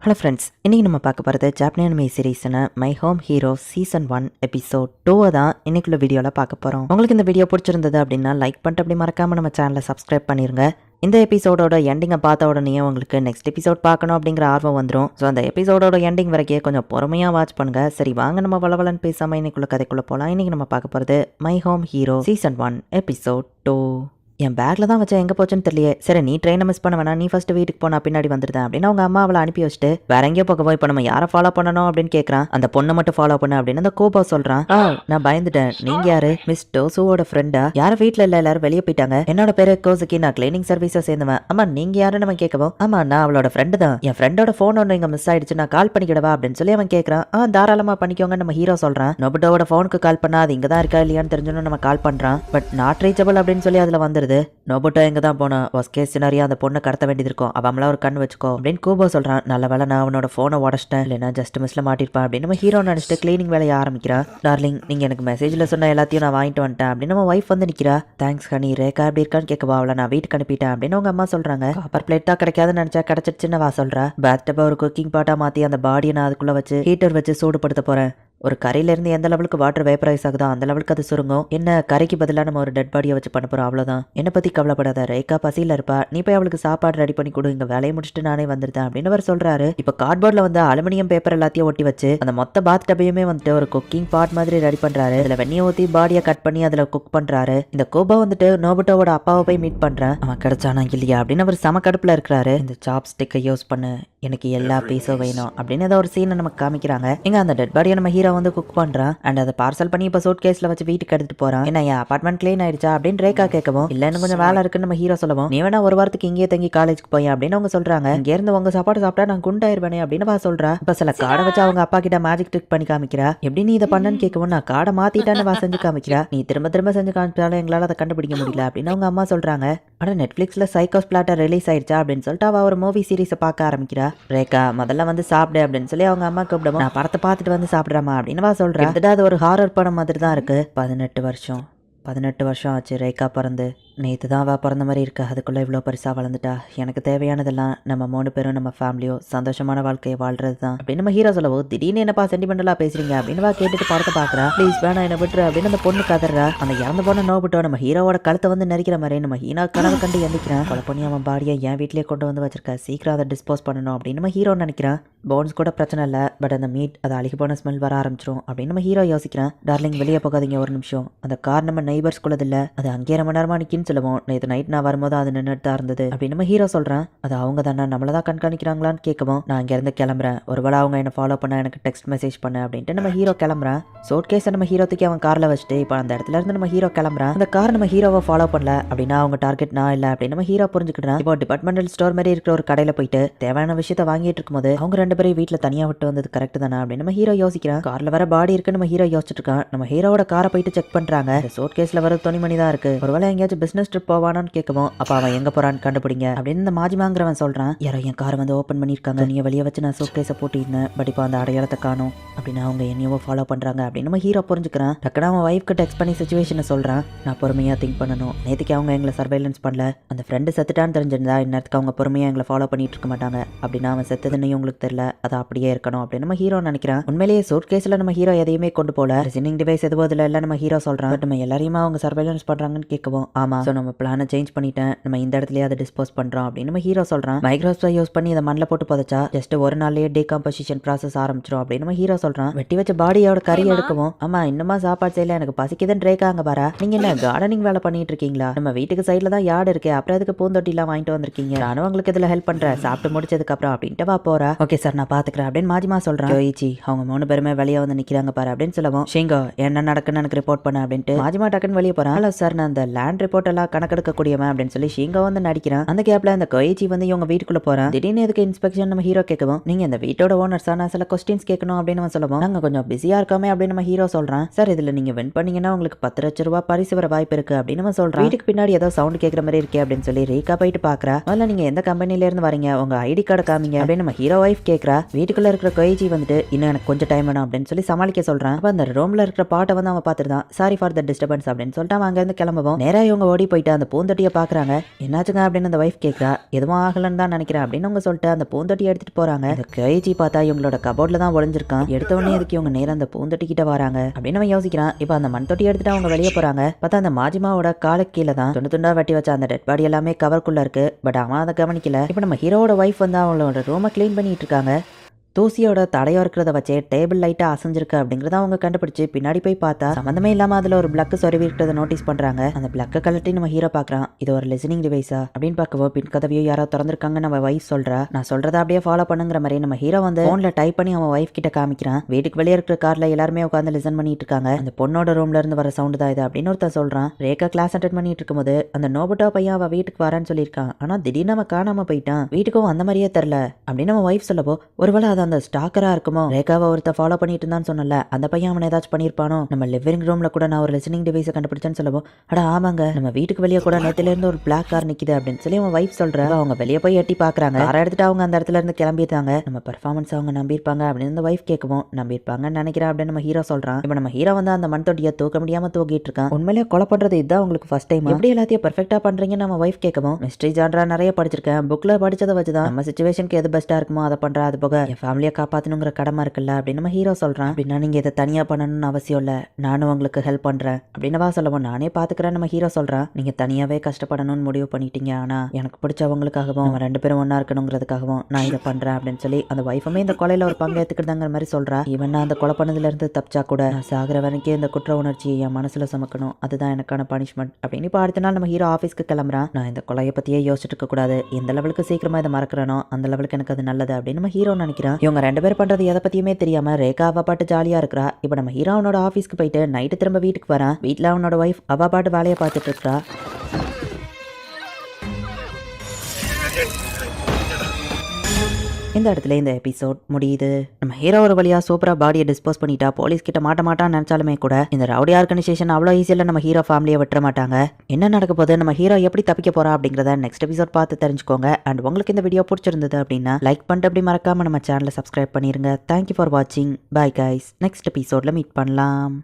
Hello friends, இன்றைக்கி நம்ம பார்க்க போகிறது ஜாப்பனீஸ் அனிமே சீரீஸ்னு my home hero season 1 episode 2 தான் இன்னைக்குள்ள வீடியோவில் பார்க்க போகிறோம். உங்களுக்கு இந்த வீடியோ பிடிச்சிருந்தது அப்படின்னா லைக் பண்ணிட்டு அப்படி மறக்காமல் நம்ம சேனலை சப்ஸ்கிரைப் பண்ணிருங்க. இந்த எபிசோடோட எண்டிங்கை பார்த்த உடனே உங்களுக்கு நெக்ஸ்ட் எபிசோட் பார்க்கணும் அப்படிங்கிற ஆர்வம் வந்துடும். ஸோ அந்த எபிசோடோட எண்டிங் வரைக்கும் கொஞ்சம் பொறுமையாக வாட்ச் பண்ணுங்கள். சரி வாங்க நம்ம வளவலன்னு பேசாமல் இன்னைக்குள்ள கதைக்குள்ளே போகலாம். இன்றைக்கி நம்ம பார்க்க போகிறது my home hero season 1 episode 2. என் பேக்கில் தான் வச்சேன், எங்கே போச்சுன்னு தெரியல. சரி நீ ட்ரெயினை மிஸ் பண்ண வேணா, நீ ஃபர்ஸ்ட் வீட்டுக்கு போனா பின்னாடி வந்துருந்தேன் அப்படின்னு அவங்க அம்மா அவளை அனுப்பி வச்சுட்டு வேற எங்கேயோ போக போய் இப்போ நம்ம யாரை ஃபாலோ பண்ணணும் அப்படின்னு கேட்குறான். அந்த பொண்ணை மட்டும் ஃபாலோ பண்ண அப்படின்னு அந்த கோபா சொல்றான். நான் பயந்துட்டேன். நீங்க யாரு? மிஸ் டோசுவோட ஃப்ரெண்டா? யாரும் வீட்டில் இல்லை, எல்லாரும் வெளியே போயிட்டாங்க. என்னோட பேரு கோசுக்கி, நான் கிளீனிங் சர்வீஸை சேர்ந்தவன். ஆமா நீங்க யாருன்னு நம்ம கேட்கவும், ஆமா நான் அவளோட ஃப்ரெண்டு தான். என் ஃப்ரெண்டோட ஃபோன் ஒன்று இங்கே மிஸ் ஆயிடுச்சு, நான் கால் பண்ணிக்கிடவா அப்படின்னு சொல்லி அவன் கேட்கறான். தாராளமா பண்ணிக்கோங்க நம்ம ஹீரோ சொல்றான். நொபுட்டோட ஃபோனுக்கு கால் பண்ணா அது இங்கே தான் இருக்கா இல்லையான்னு தெரிஞ்சோன்னு நம்ம கால் பண்றான். பட் நாட் ரீச்சபிள் அப்படின்னு சொல்லி அதுல வந்துருது. நோபுட்டோ எங்க தான் போனா ஒஸ்ட் கேஸ் சினாரியா அந்த பொண்ணை கடத்த வேண்டியது இருக்கும், அவங்கள ஒரு கண் வச்சுக்கோ அப்படின்னு கூபோ சொல்றான். நல்ல வேலை நான் அவனோட போனை உடச்சிட்டேன், இல்லைன்னா ஜஸ்ட் மிஸ்ல மாட்டிருப்பான் அப்படின்னு நம்ம ஹீரோ நினைச்சிட்டு கிளீனிங் வேலையை ஆரம்பிக்கிறான். டார்லிங் நீங்க எனக்கு மெசேஜ்ல சொன்ன எல்லாத்தையும் நான் வாங்கிட்டு வந்துட்டேன் அப்படின்னு நம்ம வைஃப் வந்து நிக்கிறா. தேங்க்ஸ் ஹனி, ரேகா எப்படி இருக்கான்னு கேட்கவா, அவளை நான் வீட்டுக்கு அனுப்பிட்டேன் அப்படின்னு அவங்க அம்மா சொல்றாங்க. காப்பர் பிளேட் தான் கிடைக்காதுன்னு நினைச்சா கிடைச்சிருச்சுன்னு வா சொல்றா. பேத் டப்பா ஒரு குக்கிங் பாட்டா மாத்தி அந்த பாடியை நான் அதுக்குள்ள வச்சு ஹீட்டர் வச்சு சூடுபடுத்த போறேன். ஒரு கரையிலேருந்து எந்த லெவலுக்கு வாட்டர் வேப்பரைஸ் ஆகுதோ அந்த லெவலுக்கு அது சுருங்கும். என்ன கரைக்கு பதிலாக நம்ம ஒரு டெட் பாடியை வச்சு பண்ண போகிறோம், அவ்வளோதான். என்னை பற்றி கவலைப்படாத, ரேகா பசியில் இருப்பா, நீ போய் அவளுக்கு சாப்பாடு ரெடி பண்ணி கொடு, இங்கே வேலையை முடிச்சுட்டு நானே வந்துருந்தேன் அப்படின்னு அவர் சொல்கிறாரு. இப்போ கார்ட்போர்டில் வந்து அலுமினியம் பேப்பர் எல்லாத்தையும் ஒட்டி வச்சு அந்த மொத்த பாத் டப்பையுமே வந்துட்டு ஒரு குக்கிங் பாட் மாதிரி ரெடி பண்ணுறாரு. அதில் வெண்ணியை ஊற்றி பாடியை கட் பண்ணி அதில் குக் பண்ணுறாரு. இந்த கோபா வந்துட்டு நோபுட்டோவோட அப்பாவை போய் மீட் பண்ணுறேன். அவன் கிடைச்சானா இல்லையா அப்படின்னு அவர் சம கடுப்பில் இருக்கிறாரு. இந்த சாப் ஸ்டிக்கை யூஸ் பண்ணு, எனக்கு எல்லா பீஸும் வேணும் அப்படின்னு ஏதோ ஒரு சீனை நமக்கு காமிக்கிறாங்க. இங்க அந்த டெட் பாடியை நம்ம ஹீரோ வந்து குக் பண்றான் அண்ட் அதை பார்சல் பண்ணி இப்போ சூட் கேஸ்ல வச்சு வீட்டுக்கு எடுத்துட்டு போறான். என்ன என் அபார்ட்மெண்ட் கிளீன் ஆயிடுச்சா அப்படின்னு ரேகா கேட்கவும், இல்ல இன்னும் கொஞ்சம் வேலை இருக்குன்னு நம்ம ஹீரோ சொல்லவும், நீ வேணா ஒரு வாரத்துக்கு இங்கே தங்கி காலேஜுக்கு போய் அப்படின்னு அவங்க சொல்றாங்க. இங்க இருந்து உங்க சாப்பாடு சாப்பிட்டா நான் குண்டாயிருவேனே அப்படின்னு வா சொல்றா. இப்ப சில காடை வச்சு அவங்க அப்பா கிட்ட மேஜிக் ட்ரிக் பண்ணி காமிக்கிறா. எப்படி நீ இதை பண்ணன்னு கேட்கவும், நான் காடை மாத்திட்டான்னு வா செஞ்சு காமிக்கிறா. நீ திரும்ப திரும்ப செஞ்சு காமிச்சாலும் எங்களால அதை கண்டுபிடிக்க முடியல அப்படின்னு அவங்க அம்மா சொல்றாங்க. ஆனா நெட்ஃபிளிக்ஸ்ல சைக்கோ ஸ்பிளாட்டர் ரிலீஸ் ஆயிடுச்சா அப்படின்னு சொல்லிட்டு அவ ஒரு மூவி சீரிஸை பார்க்க ஆரம்பிக்கிறா. ரேகா முதல்ல வந்து சாப்பிடு அப்படின்னு சொல்லி அவங்க அம்மா கூப்பிடுவோம். நான் படத்தை பார்த்துட்டு வந்து சாப்பிட்றாமா அப்படின்னு வா சொல்றேன். அது ஒரு ஹாரர் படம் மாதிரி தான் இருக்கு. 18 வருஷம் ஆச்சு ரேகா பிறந்து. நேற்று தான் அவள் பிறந்த மாதிரி இருக்கா, அதுக்குள்ளே இவ்வளோ பெருசாக வளர்ந்துட்டா. எனக்கு தேவையானதெல்லாம் நம்ம 3 பேரும் நம்ம ஃபேமிலியோ சந்தோஷமான வாழ்க்கையை வாழ்றது தான் அப்படின்னு நம்ம ஹீரோ சொல்லவோ, திடீர்னு என்னப்பா சென்டிமெண்டலாக பேசுறீங்க அப்படின்னு வா கேட்டுட்டு படத்தை பார்க்குறா. ப்ளீஸ் வேணா என்ன விட்டுரு அப்படின்னு அந்த பொண்ணு கதறா. அந்த இறந்து போன நோபுட்டோ நம்ம ஹீரோவோட கழுத்தை வந்து நெரிக்கிற மாதிரி நம்ம ஹீனா கனவு கண்டு எந்திக்கிறான். கொலை பண்ணி அவன் பாடியை என் வீட்லேயே கொண்டு வந்து வச்சிருக்கா, சீக்கிரம் அதை டிஸ்போஸ் பண்ணணும் அப்படின்னு நம்ம ஹீரோ நினைக்கிறான். போன்ஸ் கூட பிரச்சனை இல்லை, பட் அந்த மீட் அது அழுகி போன ஸ்மெல் வர ஆரம்பிச்சிடும் அப்படின்னு நம்ம ஹீரோ யோசிக்கிறான். டார்லிங் வெளியே போகாதீங்க ஒரு நிமிஷம், அந்த கார் நம்ம நெய்பர்ஸ் குள்ளது இல்லை, அது அங்கே ரொம்ப நேரமா நிற்கின்னு சொல்லுவோம். நேற்று நைட் நான் வரும்போது அது நின்றுட்டு தான் இருந்தது அப்படின்னு நம்ம ஹீரோ சொல்றான். அது அவங்க தானே நம்மள தான் கண்காணிக்கிறாங்களான்னு கேட்கவும், நான் இங்க இருந்து கிளம்புறேன், ஒருவேளை அவங்க என்ன ஃபாலோ பண்ண எனக்கு டெக்ஸ்ட் மெசேஜ் பண்ண அப்படின்ட்டு நம்ம ஹீரோ கிளம்புறான். சோட் கேஸை நம்ம ஹீரோ தூக்கி அவன் கார்ல வச்சுட்டு இப்போ அந்த இடத்துல இருந்து நம்ம ஹீரோ கிளம்புறான். அந்த கார் நம்ம ஹீரோவை ஃபாலோ பண்ணல அப்படின்னா அவங்க டார்கெட் நான் இல்லை அப்படின்னு நம்ம ஹீரோ புரிஞ்சுக்கிட்டான். இப்போ டிபார்ட்மெண்டல் ஸ்டோர் மாதிரி இருக்கிற ஒரு கடையில போயிட்டு தேவையான விஷயத்த வாங்கிட்டு இருக்கும்போது அவங்க 2 பேரும் வீட்டில் தனியாக விட்டு வந்தது கரெக்ட் தானே அப்படின்னு நம்ம ஹீரோ யோசிக்கிறான். கார்ல வர பாடி இருக்கு நம்ம ஹீரோ யோசிச்சுட்டு இருக்கான். நம்ம ஹீரோவோட காரை போயிட்டு செக் பண்றாங்க. சோட் கேஸ்ல வர துணிமணி தான் இருக்கு, ஒருவேளை எங்கேயாச்சும் பிசினஸ் ட்ரிப் போவானான்னு கேட்கவும், அப்ப அவன் எங்க போறான்னு கண்டுபிடிங்க அப்படின்னு இந்த மாஜிமாங்கிறவன் சொல்றான். யாரோ என் காரை வந்து ஓப்பன் பண்ணிருக்காங்க, நீங்க வெளியே வச்சு நான் சூட் கேஸை போட்டிருந்தேன், பட் இப்போ அந்த அடையாளத்தை காணும் அப்படின்னு அவங்க என்னையோ ஃபாலோ பண்றாங்க அப்படின்னு நம்ம ஹீரோ புரிஞ்சுக்கிறான். டக்குனு அவன் ஒய்ஃப்க்கு டெக்ஸ்ட் பண்ணி சிச்சுவேஷனை சொல்றான். நான் பொறுமையா திங்க் பண்ணணும், நேற்றுக்கு அவங்க எங்களை சர்வைலன்ஸ் பண்ணல, அந்த ஃப்ரெண்டு செத்துட்டான்னு தெரிஞ்சிருந்தா இந்நேரத்துக்கு அவங்க பொறுமையா எங்களை ஃபாலோ பண்ணிட்டு இருக்க மாட்டாங்க, அப்படின்னா அவன் செத்ததுன்னு உங்களுக்கு தெரியல, அது அப்படியே இருக்கணும் அப்படின்னு நம்ம ஹீரோ நினைக்கிறான். உண்மையிலேயே சூட் கேஸ்ல நம்ம ஹீரோ எதையுமே கொண்டு போல, ரிசனிங் டிவைஸ் எதுவோ அதில் எல்லாம் நம்ம ஹீரோ சொல்றான். பட் நம்ம எல்லாரையுமே அவங்க சர்வைலன்ஸ் பண்றாங்கன்னு கேட்கவும், ஆமா ஸோ நம்ம பிளானை சேஞ்ச் பண்ணிட்டேன், நம்ம இந்த இடத்துலயே அதை டிஸ்போஸ் பண்றோம் அப்படின்னு நம்ம ஹீரோ சொல்றான். மைக்ரோஸ்கோப்பை யூஸ் பண்ணி இதை மண்ணில் போட்டு புதைச்சா ஜஸ்ட் ஒரு நாள்லயே டீகம்போசிஷன் ப்ராசஸ் ஆரம்பிச்சிடும் அப்படின்னு நம்ம ஹீரோ சொல்றான். வெட்டி வச்ச பாடியோட கறி எடுக்கவும், ஆமா இன்னுமா சாப்பாடு செய்யல, எனக்கு பசிக்குதுன்னு ரேக்காங்க பாரா, நீங்க என்ன கார்டனிங் வேலை பண்ணிட்டு இருக்கீங்களா, நம்ம வீட்டுக்கு சைட்ல தான் யார்டு இருக்கு, அப்புறம் அதுக்கு பூந்தொட்டி எல்லாம் வாங்கிட்டு வந்திருக்கீங்க, நானும் உங்களுக்கு இதுல ஹெல்ப் பண்றேன், சாப்பிட்டு முடிச்சதுக்கு அப்புறம் அப்படின்ட்டு வா போறா. ஓகே சார் நான் பாத்துக்கிறேன் அப்படின்னு மாஜிமா சொல்றான். அவங்க 3 பேருமே வெளியே வந்து நிக்கிறாங்க பாரு அப்படின்னு சொல்லவும், ஷிங்கோ என்ன நடக்குன்னு எனக்கு ரிப்போர்ட் பண்ண அப்படின்ட்டு மாஜிமா டக்குன்னு வெளியே போறான். ஹலோ சார் நான் அந்த லேண்ட் ரிப்போர்ட் எல்லாம் கணக்கெடுக்கக்கூடியவன் அப்படின்னு சொல்லி ஷிங்கோ வந்து நடிக்கிறான். அந்த கேப்ல அந்த கொய்ச்சி வந்து இவங்க வீட்டுக்குள்ள போறான். திடீர்னு எதுக்கு இன்ஸ்பெக்ஷன் நம்ம ஹீரோ கேட்கவும், நீங்க இந்த வீட்டோட ஓனர்ஸா, நான் சில கொஸ்டின்ஸ் கேட்கணும் அப்படின்னு சொல்லவும், நாங்க கொஞ்சம் பிஸியா இருக்கோமே அப்படின்னு நம்ம ஹீரோ சொல்றான். சார் இதுல நீங்க வின் பண்ணீங்கன்னா உங்களுக்கு 10 லட்சம் ரூபாய் பரிசு வர வாய்ப்பு இருக்கு அப்படின்னு நம்ம சொல்றான். வீட்டுக்கு பின்னாடி ஏதோ சவுண்ட் கேட்கற மாதிரி இருக்கே அப்படின்னு சொல்லி ரீகா போயிட்டு பாக்குறா. முதல்ல நீங்க எந்த கம்பெனில இருந்து வரீங்க, உங்க ஐடி கார்டு காமிங்க அப்படின்னு நம்ம ஹீரோ வைஃப் கேட்கறா. வீட்டுக்குள்ள இருக்கிற கொய்ச்சி வந்துட்டு இன்னும் எனக்கு கொஞ்சம் டைம் வேணும் அப்படின்னு சொல்லி சமாளிக்க சொல்றான். அப்ப அந்த ரூம்ல இருக்கிற பாட்டை வந்து அவன் பார்த்துருந்தான். சாரி ஃபார் த டிஸ்டர்பன்ஸ் அப்படின்னு சொல்லிட்டு அவன் அங்க இருந்து கிளம்பவும் நேரா இவங்க ஓடி ஓடி போயிட்டு அந்த பூந்தொட்டியை பாக்குறாங்க. என்னாச்சுங்க அப்படின்னு அந்த வைஃப் கேட்கறா. எதுவும் ஆகலன்னு தான் நினைக்கிறேன் அப்படின்னு அவங்க சொல்லிட்டு அந்த பூந்தொட்டியை எடுத்துட்டு போறாங்க. இந்த கைச்சி பார்த்தா இவங்களோட கபோர்ட்ல தான் ஒளிஞ்சிருக்கான். எடுத்த உடனே எதுக்கு இவங்க நேரம் அந்த பூந்தொட்டி கிட்ட வராங்க அப்படின்னு அவன் யோசிக்கிறான். இப்ப அந்த மண் தொட்டி எடுத்துட்டு அவங்க வெளியே போறாங்க. பார்த்தா அந்த மாஜிமாவோட காலுக்கு கீழே தான் துண்டு துண்டா வெட்டி வச்ச அந்த டெட் பாடி எல்லாமே கவர்க்குள்ள இருக்கு. பட் அவன் அதை கவனிக்கல. இப்ப நம்ம ஹீரோவோட வைஃப் வந்து அவங்களோட ரூமை கிளீன் பண்ணிட்டு இருக்காங்க. தூசியோட தடையா இருக்கிறத வச்சே டேபிள் லைட்டா அசைஞ்சிருக்கு அப்படிங்கறத அவங்க கண்டுபிடிச்சு பின்னாடி போய் பார்த்தா சம்பந்தமே இல்லாம அதுல ஒரு பிளக் சொருவி இருக்கிறத நோட்டீஸ் பண்றாங்க. அந்த பிளக்க கலட்டி நம்ம ஹீரோ பாக்குறான். இது ஒரு லிசனிங் டிவைஸா அப்படின்னு பார்க்கவோ பின் கதவியோ யாரோ திறந்திருக்காங்க. நம்ம வைஃப் சொல்றா. நான் சொல்றதை அப்படியே ஃபாலோ பண்ணுங்கிற மாதிரி நம்ம ஹீரோ வந்து போன்ல டைப் பண்ணி அவன் வைஃப் கிட்ட காமிக்கிறான். வீட்டுக்கு வெளியே இருக்கிற கார்ல எல்லாருமே உட்காந்து லிசன் பண்ணிட்டு இருக்காங்க. அந்த பொண்ணோட ரூம்ல இருந்து வர சவுண்ட் தான் இது அப்படின்னு ஒருத்தன் சொல்றான். ரேகா கிளாஸ் அட்டென்ட் பண்ணிட்டு இருக்கும்போது அந்த நோபுட்டா பையன் அவ வீட்டுக்கு வரேன்னு சொல்லியிருக்கான். ஆனா திடீர்னு அவன் காணாம போயிட்டான். வீட்டுக்கும் அந்த மாதிரியே தெரியல அப்படின்னு நம்ம வைஃப் சொல்லப்போ ஒருவேளை அது அந்த ஸ்டாக்கரா இருக்குமோ. ரேகாவை ஒருத்த ஃபாலோ பண்ணிட்டு இருந்தான்னு சொன்னல, அந்த பையன் அவனை ஏதாச்சும் பண்ணிருப்பானோ. நம்ம லிவிங் ரூம்ல கூட நான் ஒரு லிசனிங் டிவைஸை கண்டுபிடிச்சேன்னு சொல்லவும் அட ஆமாங்க நம்ம வீட்டுக்கு வெளியே கூட நேத்துல இருந்து ஒரு பிளாக் கார் நிக்குது அப்படின்னு சொல்லி அவன் வைஃப் சொல்ற. அவங்க வெளியே போய் எட்டி பாக்குறாங்க. காரை எடுத்துட்டு அவங்க அந்த இடத்துல இருந்து கிளம்பிட்டாங்க. நம்ம பெர்ஃபார்மன்ஸ் அவங்க நம்பியிருப்பாங்க அப்படின்னு இந்த வைஃப் கேட்கவும் நம்பியிருப்பாங்கன்னு நினைக்கிறேன் அப்படின்னு நம்ம ஹீரோ சொல்றான். இப்ப நம்ம ஹீரோ வந்து அந்த மண் தொட்டியை தூக்க முடியாம தூக்கிட்டு இருக்கான். உண்மையிலேயே கொலை பண்றது இதுதான் உங்களுக்கு ஃபர்ஸ்ட் டைம் எப்படி எல்லாத்தையும் பெர்ஃபெக்ட்டா பண்றீங்கன்னு நம்ம வைஃப் கேட்கவும் மிஸ்ட்ரி ஜான்ரா நிறைய படிச்சிருக்கேன். புக்ல படிச்சதை வச்சுதான் நம்ம சிச்சுவேஷனுக்கு எது பெஸ்டா இருக்குமோ அதை பண்றா. அது போக என் ஃபேமிலியை காப்பாத்தணுங்கிற கடமை இருக்குல்ல அப்படின்னு நம்ம ஹீரோ சொல்றான். அப்படின்னா நீங்க இதை தனியா பண்ணணும்னு அவசியம் இல்ல, நானும் உங்களுக்கு ஹெல்ப் பண்றேன் அப்படின்னு சொல்லவும் நானே பாத்துக்கிறேன் நம்ம ஹீரோ சொல்றான். நீங்க தனியாவே கஷ்டப்படணும்னு முடிவு பண்ணிட்டீங்க. ஆனா எனக்கு பிடிச்சவங்களுக்காகவும் நம்ம 2 பேரும் ஒன்னா இருக்கணுங்கிறதுக்காகவும் நான் இதை பண்றேன் அப்படின்னு சொல்லி அந்த வைஃபுமே இந்த கொலையில ஒரு பங்கு ஏத்துக்கிறதாங்கிற மாதிரி சொல்றா. இவன் அந்த கொலை பண்ணதுல இருந்து தப்பிச்சா கூட நான் சாகிற வரைக்கும் இந்த குற்ற உணர்ச்சியை என் மனசுல சுமக்கணும், அதுதான் எனக்கான பனிஷ்மெண்ட் அப்படின்னு. இப்போ அடுத்த நாள் நம்ம ஹீரோ ஆஃபீஸ்க்கு கிளம்புறான். நான் இந்த கொலையை பத்தியே யோசிச்சுட்டு இருக்க கூடாது, எந்த லெவலுக்கு சீக்கிரமா இதை மறக்கிறனோ அந்த லெவலுக்கு எனக்கு அது நல்லது அப்படின்னு நம்ம ஹீரோ நினைக்கிறான். இவங்க 2 பேர் பண்றது எதை பத்தியுமே தெரியாம ரேகா அவ பாட்டு ஜாலியா இருக்கிறா. இப்ப நம்ம ஹீரோ அவனோட ஆபீஸ்க்கு போயிட்டு நைட்டு திரும்ப வீட்டுக்கு வரான். வீட்டுல அவனோட வைஃப் அவ பாட்டு வேலையை பார்த்துட்டு இருக்கா. இந்த இடத்துல இந்த எபிசோட் முடியுது. நம்ம ஹீரோ ஒரு வழியா சூப்பரா பாடியை டிஸ்போஸ் பண்ணிட்டா போலீஸ் கிட்ட மாட்ட மாட்டான்னு நினைச்சாலுமே கூட இந்த ரவுடி ஆர்கனைசேஷன் அவ்வளோ ஈஸியில் நம்ம ஹீரோ ஃபேமிலியை விட்டுற மாட்டாங்க. என்ன நடக்க போது, நம்ம ஹீரோ எப்படி தப்பிக்க போறா அப்படிங்கிறத நெக்ஸ்ட் எபிசோட் பார்த்து தெரிஞ்சுக்கோங்க. அண்ட் உங்களுக்கு இந்த வீடியோ பிடிச்சிருந்தது அப்படின்னா லைக் பண்ணிட்டு அப்படி மறக்காம நம்ம சேனலை சப்ஸ்கிரைப் பண்ணிருங்க. தேங்க்யூ ஃபார் வாட்சிங். Bye guys. நெக்ஸ்ட் எபிசோட்ல மீட் பண்ணலாம்.